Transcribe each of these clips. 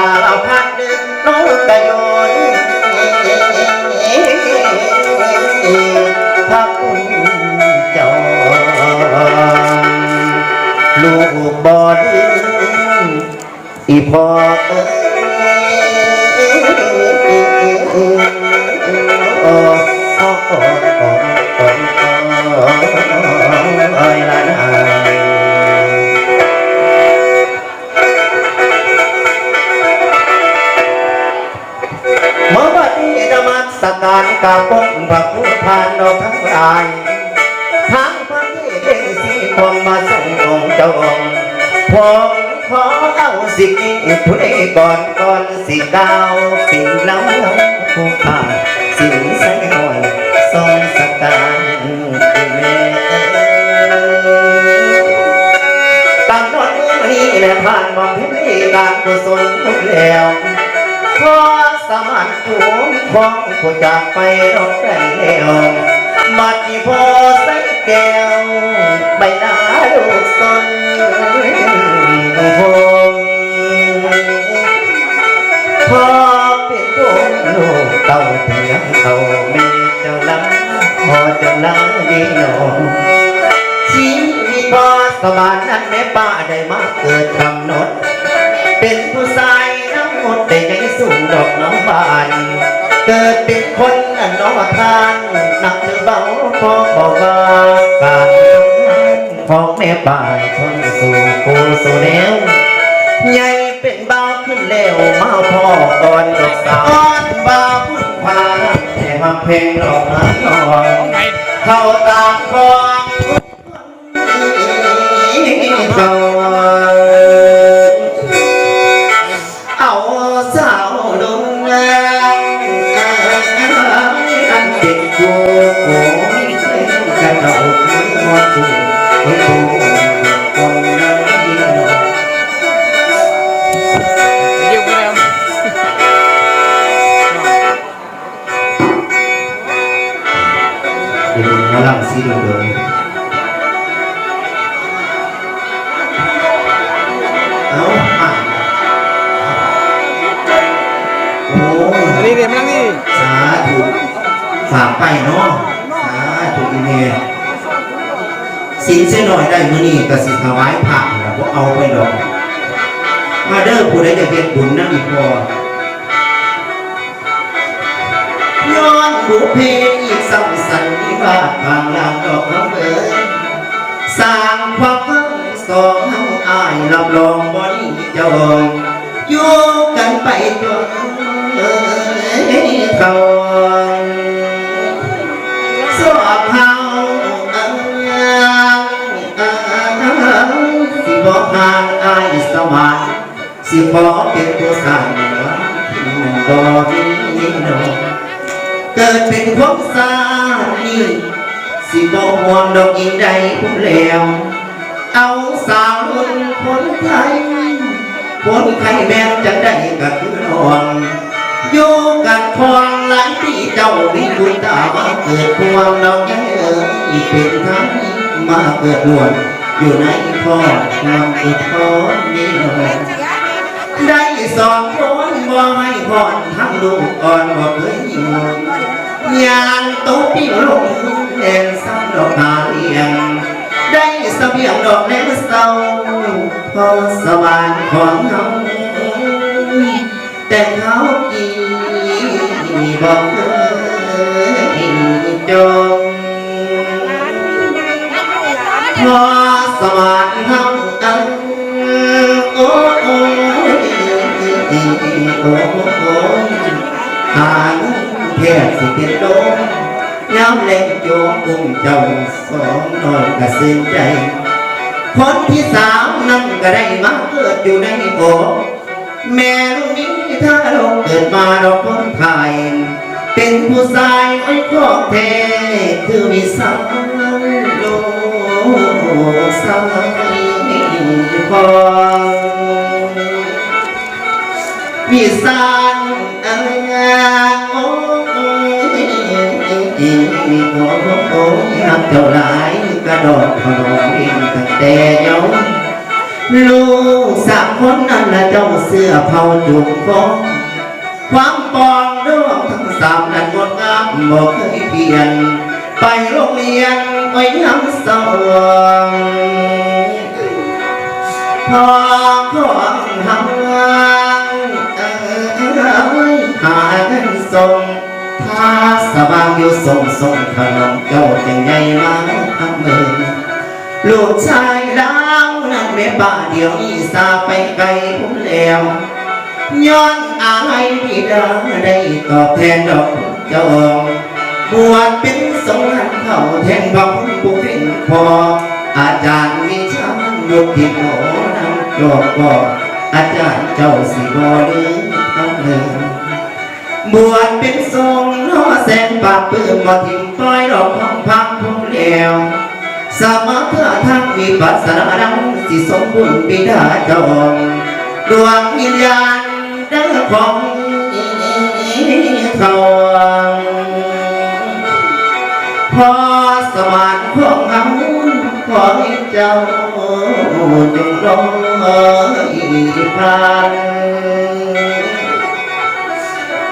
าพัดน้องกะโยนพระคุณเจ้าลูกบอดอีพ่อสการกาปกพระผู้ทานดอกทั้งหลายทั้งพระเทศสีพวงมาส่งองค์เจ้าองค์ผมขอเอาสิ่งนี้ผู้ใดก่อนสิก้าวปีน้ำผู้ขาสิ่งใส่หน่อยทรงสการแม่ตามนอนนี้แหละผ่านมองเห็นการกุศลทุกแล้วขอสมานภูมิของผู้จากไปรบได้แล้วมาที่พ่อใส่แก้วใบหน้าลูกสนพงพ่อเป็นพงลูกเต่าเถียงเขาไม่เจ้าลังพ่อเจ้าลังดีหนอชีวิตพ่อสมานนั้นแม่ป้าได้มาเกิดกำหนดเป็นผู้ชายหมดแต่ยังสูงดอกน้องบานเกิดเป็นคนน้องทานนักถือเบาพอบอกว่าการทำงานของแม่ป่ายคนสู่กูสู่แนวใหญ่เป็นเบาขึ้นแล้วมาพ่อก่อนดอกสาวเบาพุ่งพาแต่มาเพลงดอกน้ำนองเข้าตาคองเจ้าสาวลงงานอันเด็กกูโอ้ยกระโดดมอจูคนดูคนนั้นยิ่งหน่อยยิ่งกว่าเดิมเดี๋ยวมาลังซีดูเลยนี่เดี๋ยวมานั่งนี่สาธุฝากไปเนาะสาธุอีเมลสินเส้นหน่อยได้มื้อนี้ก็สิถวายผักนะบ่เอาไปดอกมาเด้อผู้ใดจะเฮ็ดบุญนำอีกพอย้อนบุพเพอีกสัมสันนิวาสบางลางดอกน้ำเอ๋ยสร้างความเพิ่งสองเฮาอ้ายรับรองบ่นี้เจ้าอยู่กันไปตัวเขาสอบเฮาสิบอกงานอายสมานสิขอเป็นตัวสั่งว่าก็มีหนอเกิดเป็นคนสานี่สิบอกห่วงดอกยิงใดผู้แล้วเอาสาวรุ่นคนไทยคนไทยแม่จะได้ก็คือน้องอยู่กันพองหลายปีเจ้าวิบุญตามาเกิดพวงดอกยังอีกเป็นทั้งมาเกิดล้วนอยู่ในพ่อความอดทนนี่หน่อยได้สองคนบ่ให้พรทั้งลูกอ่อนบ่เคยยิ่งยานตุ๊กปิ้งลงเด่นซ้ำดอกนาเลียงได้เสบียงดอกแดงเศร้าพอสวรรค์ของเฮาแต่เขาอีบอกเคยจงพอสวรรค์เฮาโอ้โอ้โอ้โอ้หางแค่สิเป็นโดมย้ำเล่นโจมกุ้งเจ้าสองน้อยกระเซ็นใจคนที่สามนั่นก็ได้มาเกิดอยู่ในโอกแม่ลูกนี้ถ้าลงเกิดมาเราคนไทยเป็นผู้ชายไอ้ของแท้คือวิสังโลสังพอวิสังโอ้นับเท่าไรกระโดดขนมเองตั้งแต่เยาว์ ลูกสามคนนั้นละเจ้าเสื้อเผาจุกฟองความปองดวงทั้งสามนั้นงดงามบอกเคยเปลี่ยนไปโรงเรียนไว้ยังสว่างพอของหางหาเงินส่งถ้าสว่างอยู่ส่งขนมเจ้าจังใหญ่มาทั้งเมืองลูกชายดาวนั้นแม่บ้าเดียวนี้ซาไปไกลพุ่นแล้วย้อนอายบิดาได้ตอบแทนดอกเจ้าบวชเป็นสงฆ์เข้าแทนพระผู้เป็นพ่ออาจารย์วิชายุคที่โหนำจบก็อาจารย์เจ้าสิบ่ลืมทั้งเมืองบวชเป็นทรงน้อแสนปากปื้มบ่ทิ้งปล่อยดอกของพักพุ่งแล้วสมาธิทางวิปัสสนาดังสิสมบูรณ์บิดาจอมดวงวิญญาณเด้อของเขาพอสมานของเฮาขอให้เจ้าจงรอยผ่าน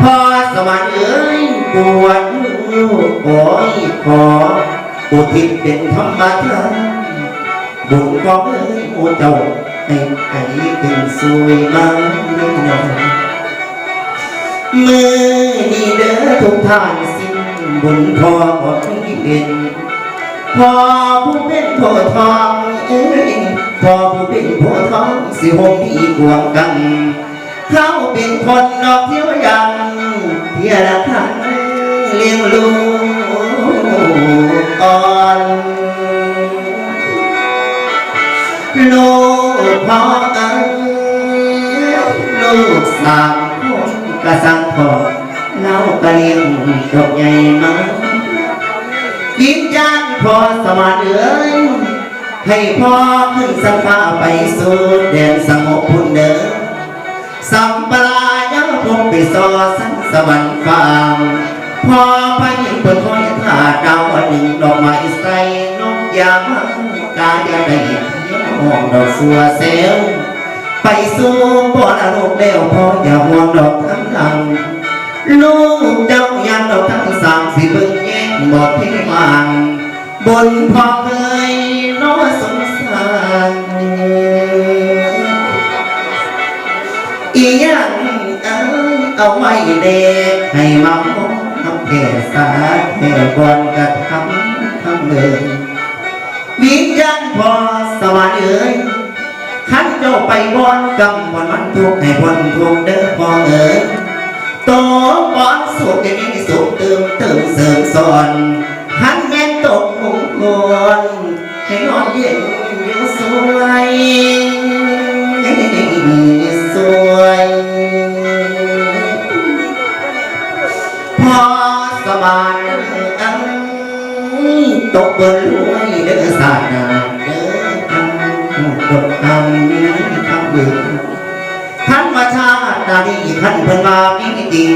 พอสมานเอ้ยปวดขอขออุทิศเป็นธรรมทานบุญของเอ้ยโอ้เจ้าให้เป็นสวยมาแน่นอนมือนี้เด้อทุกท่านสิ้นบุญพอหมดที่เป็นพอผู้เป็นโพทองเอ้ยพอผู้เป็นโพทองสิหงที่กวงกันเขาเป็นคนนอกเที่ยวยังเที่ยละทันเลี้ยงลูกอ่อนลูกพ่อเอ้ยลูกสามคนกระสังพอเล่ากระเลี้ยงดอกใหญ่มาวิญญาณพอสมาเอ้ยให้พ่อขึ้นสังฟ้าไปสู่แดนสงบพุ่นเดิมสัมปรายังพงไปซอสันสวรรค์ฟางพอไปยังเปิดห้อยถาดาวหนึ่งดอกไม้ใส่นกยางกาจะได้ห้องดอกสัวเซลไปสู่ปอดอารมณ์แล้วพออย่าห่วงดอกทั้งดังลูกเจ้ายังดอกทั้งสามสิเบิ่งแย่งบอกเทมังบนพอเคยน้อสงสารอีหยังเอาไว้เด็กให้มาพบแก่สาแก่บอนกระทำทั้งเลยวิญญาณพอสวรรค์เอ้ยขันเจ้าไปบอนกำวันมันทุกให้พ้นทุกเด้อพอเอ้ยโตบอนสุขยังมีสุขเติมเสริมสอนหันแม่นตกมงคลให้นอนเย็นอยู่สวยสวยพอสมานตกบนรวยเด้อสาดาเด้อทำกดทำนี้ทำเบื่อขันมาชาตาดีขันเพิ่นมามีจริง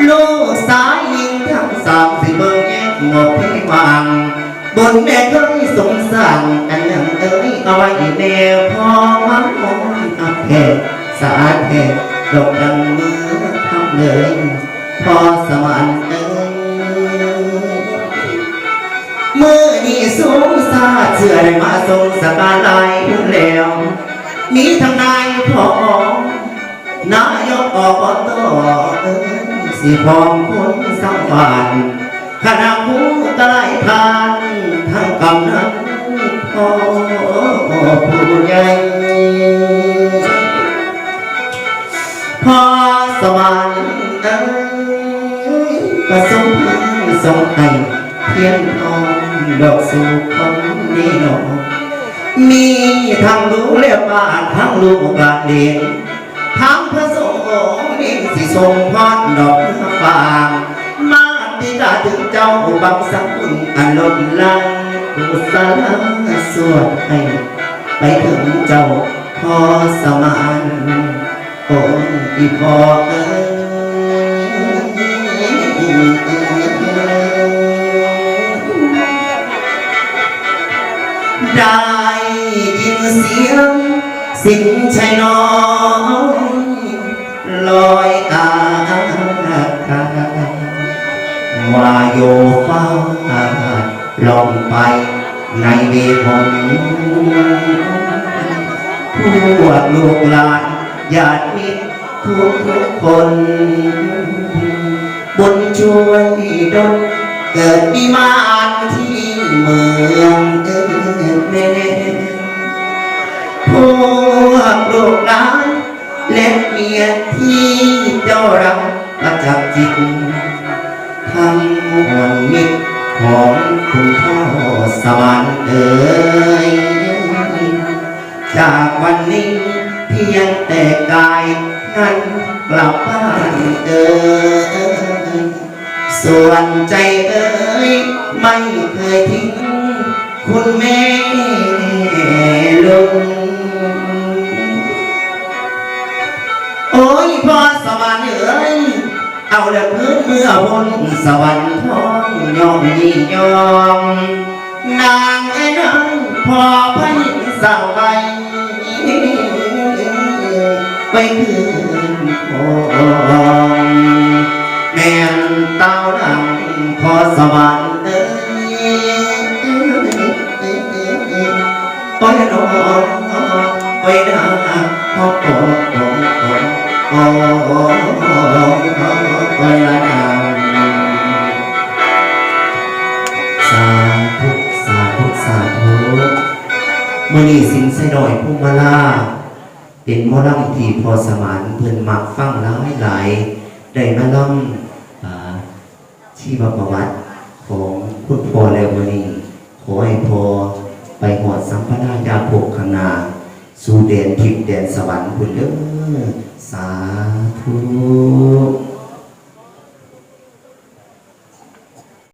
ลูกสายยิงทั้งสามสิเบิ่งแยกหมดที่วางบนแม่เคยสงสารอันยังเอ้ยเอาไว้แม่พอมันมองอับแห่สาแห่ดอกดังมือทำเลยพอสมานเอ้ยมือนี่สูงซาเชื่อได้มาทรงสการลายพุ่นแล้วมีทั้งนายพอนายกอบตสิพร้อมคนสังวานคณะผู้ตายทานทั้งกำนันพ่อผู้ใหญ่พอสมานประสงค์ทรงให้เทียนทองดอกสุขคนนี้หนอมีทั้งลูกเรียบบ้านทั้งลูกบาดเด่นทั้งพระสงฆ์นี่สิทรงพอดดอกฟางมาติดาถึงเจ้าบังสังคุณอันล้นลังกุศลสวดให้ไปถึงเจ้าพอสมานโอ้ยพอเอ้ได้ยินเสียง สิ่งชายน้อยลอยอาว่าโยฟ้าลงไปในเวหงพวกลูกหลานญาติมิตรทุกคนบุญช่วยดลเกิดวิมานที่เมืองเนพวกลูกหลานและเมียที่เจ้ารักประจับจิตทั้งมวลมิตรของคุณพ่อสวรรค์เอ๋ยจากวันนี้เพียงแต่กายนั้นกลับบ้านเอ๋ยส่วนใจเอ๋ยไม่เคยทิ้งคุณแม่ลุงโอ้ยพ่อสวรรค์เอ๋ยเอาละพื้นเมื่อบนสวรรค์ท้องยอมยี่ยอมนางไอ้นางพอพระยินสาวไปไปคืนคองแม่นเต้าดังพอสวรรค์เอ้ยโอ้ยน้องโอ้ยนางพ่อโอ้โอ้โอ้ยละนางสาธุสาธุสาธุมื้อนี้สิงใส่ดอยพุ่งมาลาเป็นหมอลำที่พอสมานเพิ่นมักฟังหลายได้มาล่ำชีวประวัติของคุณพ่อแล้วมื้อนี้ขอให้พ่อไปหอดสัมปนายาภพข้างหน้าสู่แดนทิพย์แดนสวรรค์พุ่นเด้อสาธุ